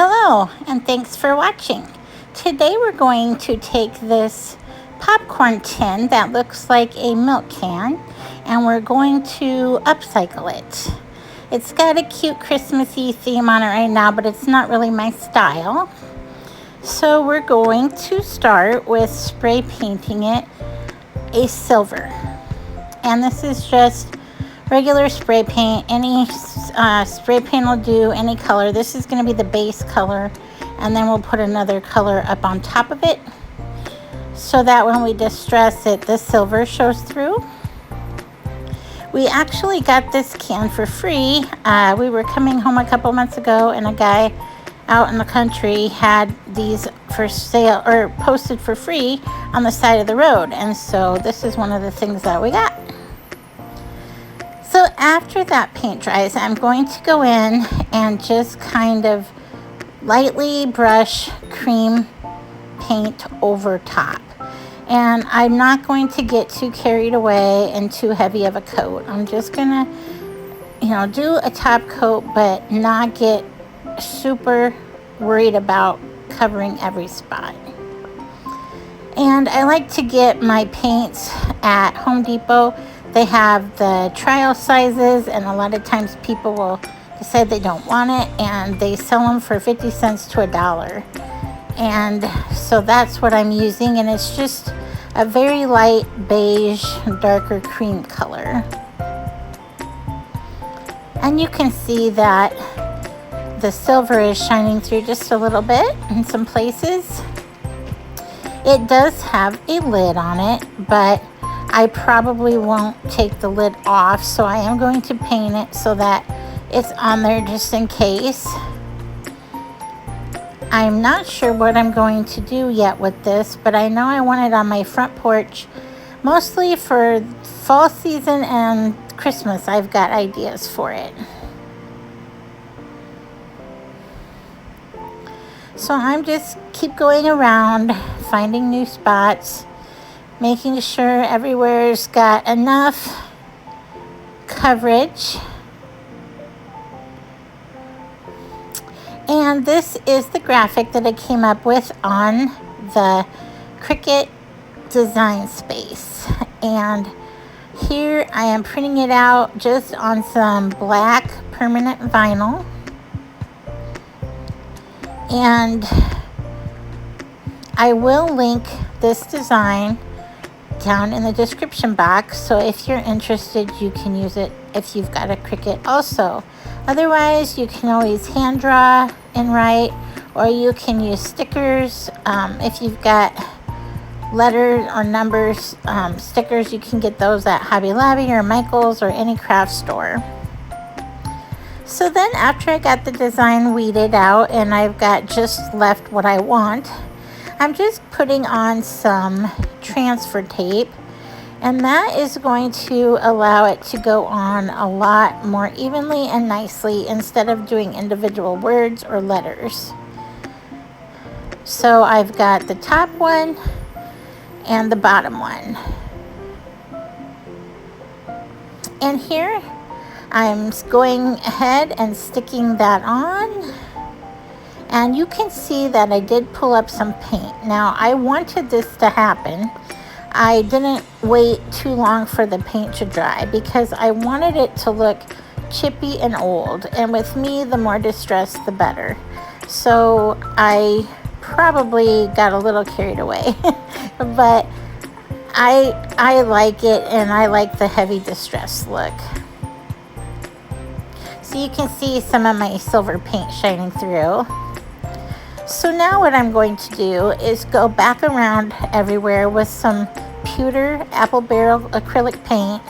Hello, and thanks for watching. Today we're going to take this popcorn tin that looks like a milk can, and we're going to upcycle it. It's got a cute Christmassy theme on it right now, but it's not really my style. So we're going to start with spray painting it a silver. And this is just regular spray paint. Any spray paint will do, any color. This is going to be the base color, and then we'll put another color up on top of it so that when we distress it, the silver shows through. We actually got this can for free. We were coming home a couple months ago, and a guy out in the country had these for sale or posted for free on the side of the road, and so this is one of the things that we got. So after that paint dries, I'm going to go in and just kind of lightly brush cream paint over top. And I'm not going to get too carried away and too heavy of a coat. I'm just gonna, do a top coat, but not get super worried about covering every spot. And I like to get my paints at Home Depot. They have the trial sizes, and a lot of times people will decide they don't want it, and they sell them for 50 cents to $1. And so that's what I'm using, and it's just a very light beige, darker cream color. And you can see that the silver is shining through just a little bit in some places. It does have a lid on it, but I probably won't take the lid off, so I am going to paint it so that it's on there just in case. I'm not sure what I'm going to do yet with this, but I know I want it on my front porch, mostly for fall season and Christmas. I've got ideas for it. So I'm just keep going around, finding new spots, making sure everywhere's got enough coverage. And this is the graphic that I came up with on the Cricut design space. And here I am printing it out just on some black permanent vinyl. And I will link this design down in the description box, so if you're interested, you can use it if you've got a Cricut also. Otherwise, you can always hand draw and write, or you can use stickers. If you've got letters or numbers, stickers, you can get those at Hobby Lobby or Michael's or any craft store. So then after I got the design weeded out and I've got just left what I want, I'm just putting on some transfer tape, and that is going to allow it to go on a lot more evenly and nicely instead of doing individual words or letters. So I've got the top one and the bottom one. And here I'm going ahead and sticking that on. And you can see that I did pull up some paint. Now, I wanted this to happen. I didn't wait too long for the paint to dry because I wanted it to look chippy and old. And with me, the more distressed, the better. So I probably got a little carried away. But I like it, and I like the heavy distress look. So you can see some of my silver paint shining through. So now what I'm going to do is go back around everywhere with some pewter apple barrel acrylic paint,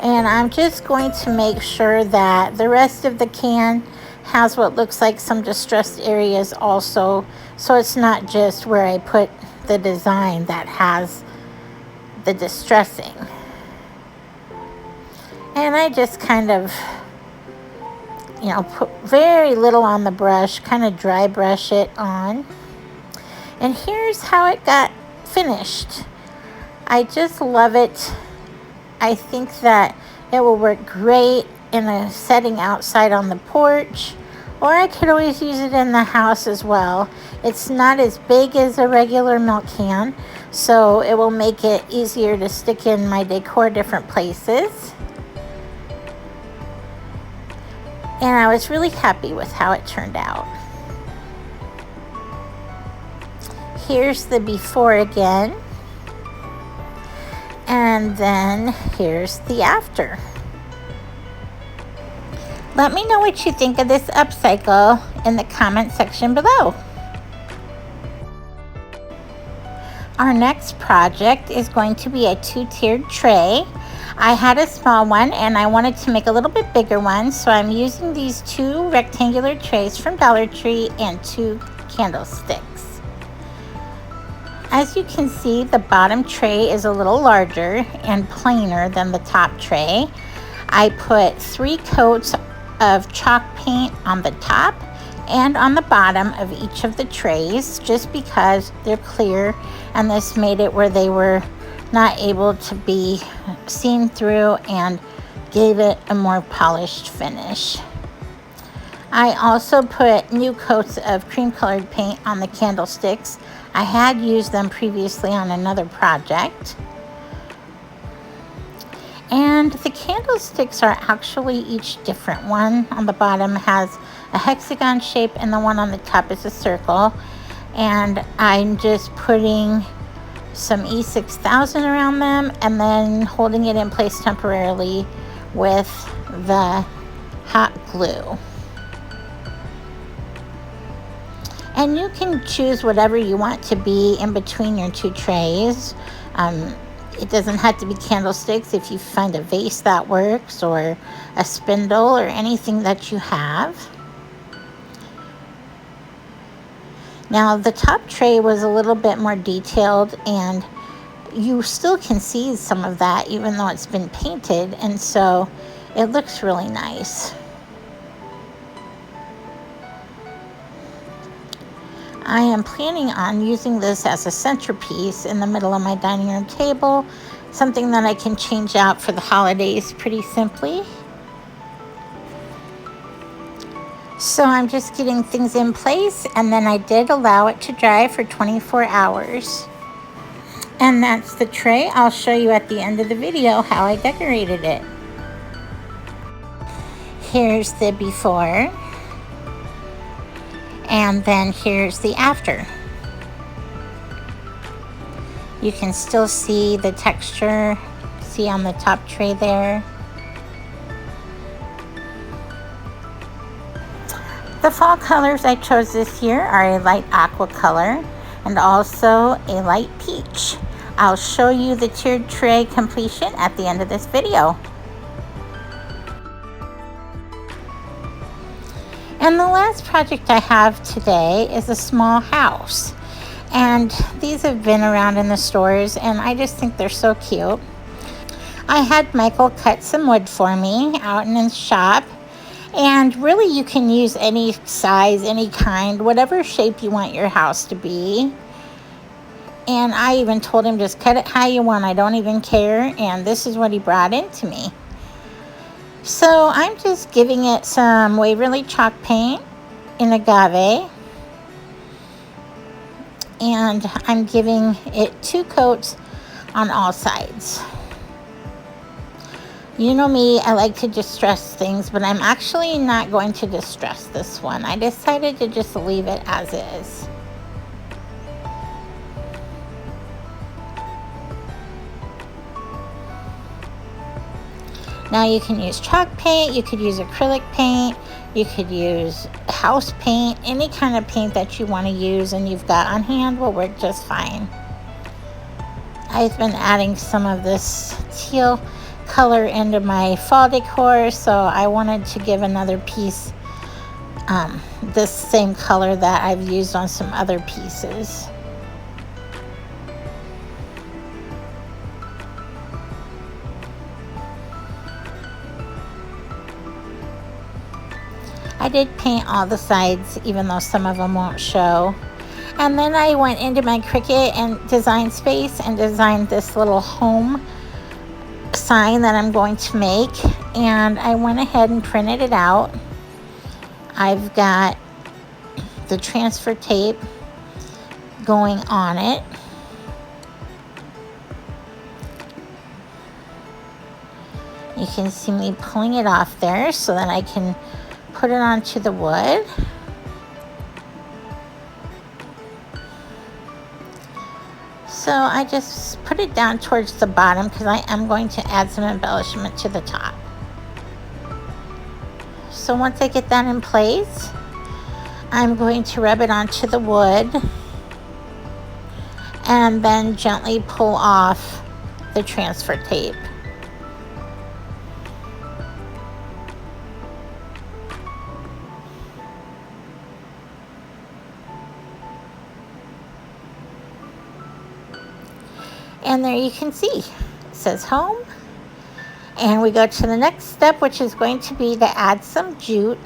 and I'm just going to make sure that the rest of the can has what looks like some distressed areas also, so it's not just where I put the design that has the distressing. And I just kind of put very little on the brush, kind of dry brush it on. And here's how it got finished. I just love it. I think that it will work great in a setting outside on the porch, or I could always use it in the house as well. It's not as big as a regular milk can, so it will make it easier to stick in my decor different places. And I was really happy with how it turned out. Here's the before again. And then here's the after. Let me know what you think of this upcycle in the comment section below. Our next project is going to be a 2-tiered tray. I had a small one and I wanted to make a little bit bigger one, so I'm using these 2 rectangular trays from Dollar Tree and 2 candlesticks. As you can see, the bottom tray is a little larger and plainer than the top tray. I put 3 coats of chalk paint on the top and on the bottom of each of the trays, just because they're clear, and this made it where they were not able to be seen through and gave it a more polished finish. I also put new coats of cream colored paint on the candlesticks. I had used them previously on another project. And the candlesticks are actually each different. One on the bottom has a hexagon shape and the one on the top is a circle. And I'm just putting some E6000 around them and then holding it in place temporarily with the hot glue. And you can choose whatever you want to be in between your 2 trays. It doesn't have to be candlesticks. If you find a vase that works, or a spindle, or anything that you have. Now the top tray was a little bit more detailed, and you still can see some of that even though it's been painted, and so it looks really nice. I am planning on using this as a centerpiece in the middle of my dining room table, something that I can change out for the holidays pretty simply. So I'm just getting things in place, and then I did allow it to dry for 24 hours. And that's the tray. I'll show you at the end of the video how I decorated it. Here's the before. And then here's the after. You can still see the texture, see on the top tray there. The fall colors I chose this year are a light aqua color and also a light peach. I'll show you the tiered tray completion at the end of this video. And the last project I have today is a small house. And these have been around in the stores, and I just think they're so cute. I had Michael cut some wood for me out in his shop. And really you can use any size, any kind, whatever shape you want your house to be. And I even told him, just cut it how you want, I don't even care. And this is what he brought into me. So I'm just giving it some Waverly chalk paint in agave. And I'm giving it 2 coats on all sides. You know me, I like to distress things, but I'm actually not going to distress this one. I decided to just leave it as is. Now you can use chalk paint, you could use acrylic paint, you could use house paint, any kind of paint that you want to use and you've got on hand will work just fine. I've been adding some of this teal color into my fall decor, so I wanted to give another piece this same color that I've used on some other pieces. I did paint all the sides, even though some of them won't show. And then I went into my Cricut and design space and designed this little home sign that I'm going to make. And I went ahead and printed it out. I've got the transfer tape going on it. You can see me pulling it off there so that I can put it onto the wood. So I just put it down towards the bottom because I am going to add some embellishment to the top. So once I get that in place, I'm going to rub it onto the wood and then gently pull off the transfer tape. And there you can see, it says home. And we go to the next step, which is going to be to add some jute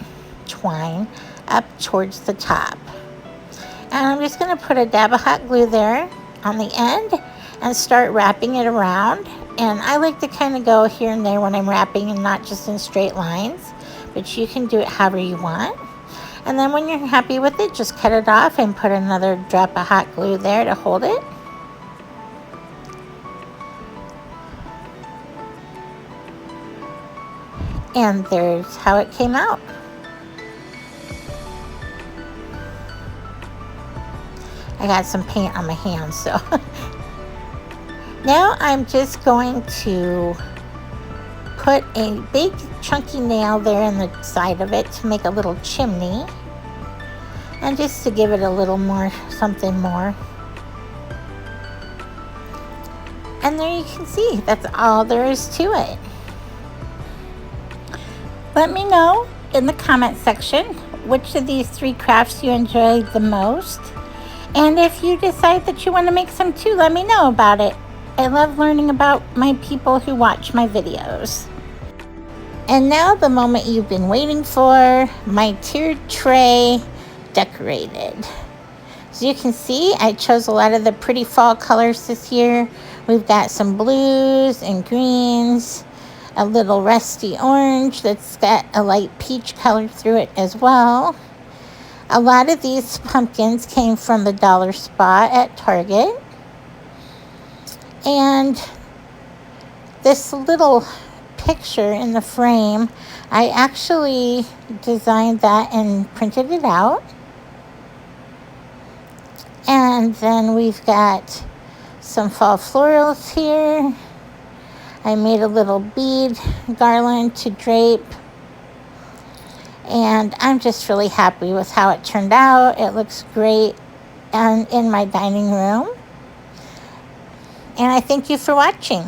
twine up towards the top. And I'm just going to put a dab of hot glue there on the end and start wrapping it around. And I like to kind of go here and there when I'm wrapping and not just in straight lines, but you can do it however you want. And then when you're happy with it, just cut it off and put another drop of hot glue there to hold it. And there's how it came out. I got some paint on my hands, so. Now I'm just going to put a big chunky nail there in the side of it to make a little chimney. And just to give it a little more, something more. And there you can see, that's all there is to it. Let me know in the comment section which of these 3 crafts you enjoyed the most. And if you decide that you want to make some too, let me know about it. I love learning about my people who watch my videos. And now the moment you've been waiting for, my tiered tray decorated. As you can see, I chose a lot of the pretty fall colors this year. We've got some blues and greens, a little rusty orange that's got a light peach color through it as well. A lot of these pumpkins came from the dollar spot at Target. And this little picture in the frame, I actually designed that and printed it out. And then we've got some fall florals here. I made a little bead garland to drape. And I'm just really happy with how it turned out. It looks great and in my dining room. And I thank you for watching.